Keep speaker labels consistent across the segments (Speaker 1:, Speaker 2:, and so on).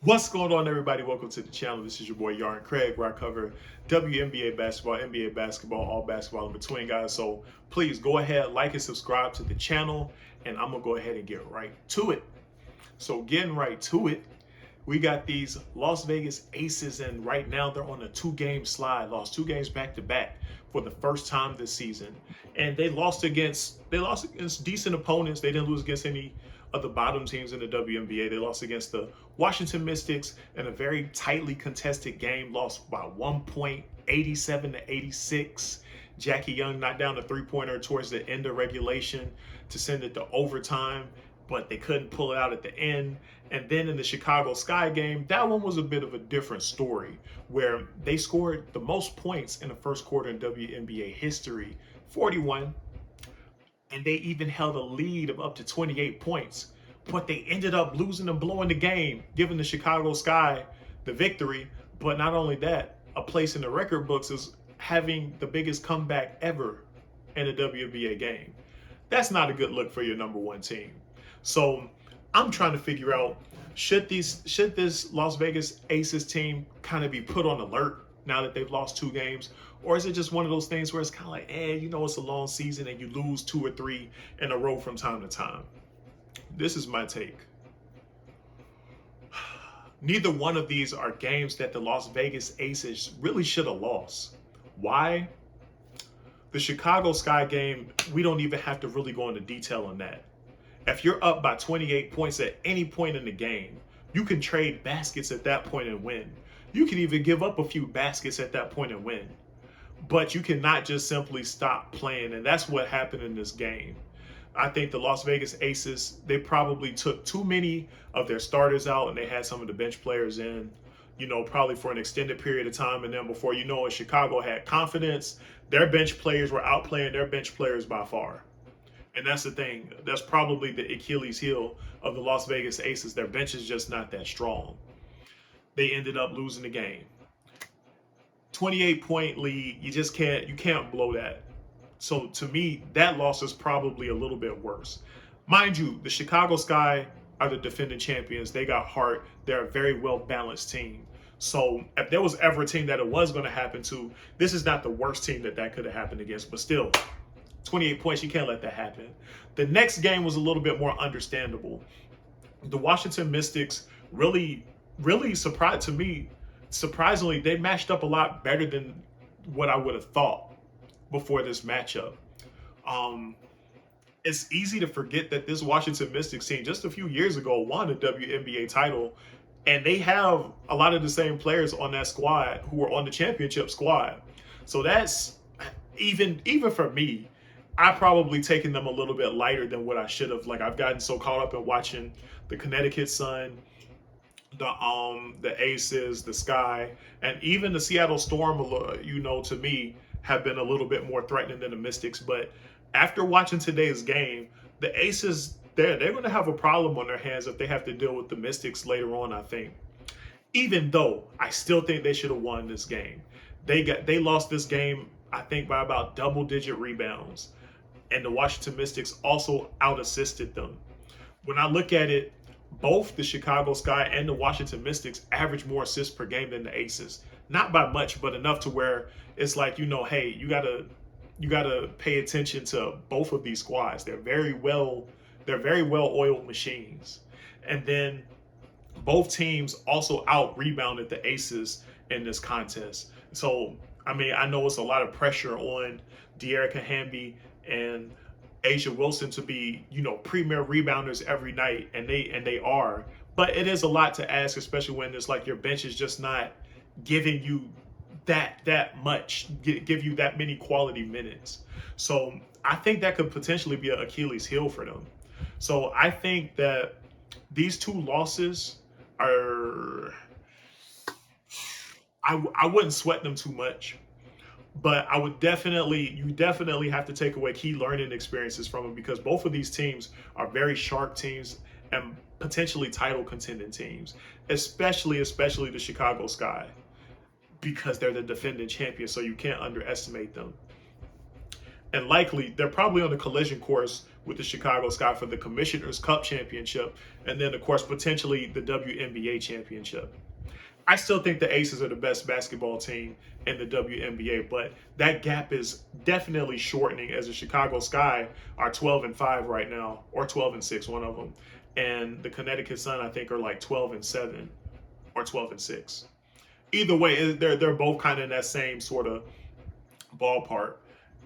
Speaker 1: What's going on, everybody? Welcome to the channel. This is your boy Yarn Craig, where I cover WNBA basketball, NBA basketball, all basketball in between, guys. So please go ahead, like and subscribe to the channel, and I'm gonna go ahead and get right to it. So getting right to it, we got these Las Vegas Aces, and right now they're on a two-game slide. Lost two games back to back for the first time this season, and they lost against decent opponents. They didn't lose against any of the bottom teams in the WNBA. They lost against the Washington Mystics in a very tightly contested game, lost by 1 point, 87 to 86. Jackie Young knocked down a three-pointer towards the end of regulation to send it to overtime, but they couldn't pull it out at the end. And then in the Chicago Sky game, that one was a bit of a different story, where they scored the most points in the first quarter in WNBA history, 41, and they even held a lead of up to 28 points. But they ended up losing and blowing the game, giving the Chicago Sky the victory. But not only that, a place in the record books is having the biggest comeback ever in a WNBA game. That's not a good look for your number one team. So I'm trying to figure out, should this Las Vegas Aces team kind of be put on alert now that they've lost two games? Or is it just one of those things where it's kind of like, it's a long season and you lose two or three in a row from time to time? This is my take. Neither one of these are games that the Las Vegas Aces really should have lost. Why? The Chicago Sky game, we don't even have to really go into detail on that. If you're up by 28 points at any point in the game, you can trade baskets at that point and win. You can even give up a few baskets at that point and win. But you cannot just simply stop playing, and that's what happened in this game. I think the Las Vegas Aces, they probably took too many of their starters out, and they had some of the bench players in, probably for an extended period of time. And then before you know it, Chicago had confidence. Their bench players were outplaying their bench players by far. And that's the thing. That's probably the Achilles heel of the Las Vegas Aces. Their bench is just not that strong. They ended up losing the game. 28-point lead, you can't blow that. So to me, that loss is probably a little bit worse. Mind you, the Chicago Sky are the defending champions. They got heart. They're a very well balanced team. So if there was ever a team that it was going to happen to, this is not the worst team that could have happened against. But still, 28 points, you can't let that happen. The next game was a little bit more understandable. The Washington Mystics really surprisingly, they matched up a lot better than what I would have thought before this matchup. It's easy to forget that this Washington Mystics team just a few years ago won a WNBA title, and they have a lot of the same players on that squad who were on the championship squad. So that's even for me, I probably taken them a little bit lighter than what I should have. Like, I've gotten so caught up in watching the Connecticut Sun, the Aces, the Sky, and even the Seattle Storm, to me, have been a little bit more threatening than the Mystics. But after watching today's game, the Aces, they're going to have a problem on their hands if they have to deal with the Mystics later on, I think. Even though I still think they should have won this game. They lost this game, I think, by about double-digit rebounds. And the Washington Mystics also out-assisted them. When I look at it, both the Chicago Sky and the Washington Mystics average more assists per game than the Aces. Not by much, but enough to where it's like, hey, you gotta pay attention to both of these squads. They're very well oiled machines. And then both teams also out rebounded the Aces in this contest. So I know it's a lot of pressure on Dearica Hamby and A'ja Wilson to be, premier rebounders every night, and they are. But it is a lot to ask, especially when it's like your bench is just not giving you that much, give you that many quality minutes. So I think that could potentially be an Achilles heel for them. So I think that these two losses are, I wouldn't sweat them too much. But you definitely have to take away key learning experiences from them, because both of these teams are very sharp teams and potentially title contending teams, especially the Chicago Sky, because they're the defending champions, so you can't underestimate them. and likely they're probably on the collision course with the Chicago Sky for the Commissioner's Cup championship, and then of course potentially the WNBA championship. I still think the Aces are the best basketball team in the WNBA, but that gap is definitely shortening as the Chicago Sky are 12-5 right now, or 12-6, one of them, and the Connecticut Sun I think are like 12-7 or 12-6. Either way, they're both kind of in that same sort of ballpark,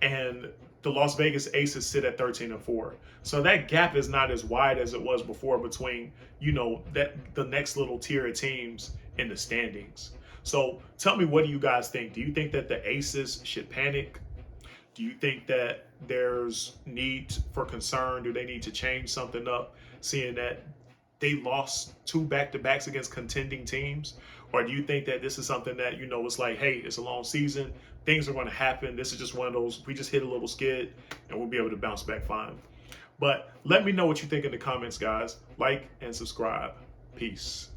Speaker 1: and the Las Vegas Aces sit at 13-4. So that gap is not as wide as it was before between, that the next little tier of teams in the standings. So tell me, what do you guys think? Do you think that the Aces should panic? Do you think that there's need for concern? Do they need to change something up, seeing that they lost two back-to-backs against contending teams? Or do you think that this is something that, it's like, hey, it's a long season, things are going to happen, this is just one of those, we just hit a little skid and we'll be able to bounce back fine? But let me know what you think in the comments, guys. Like and subscribe. Peace.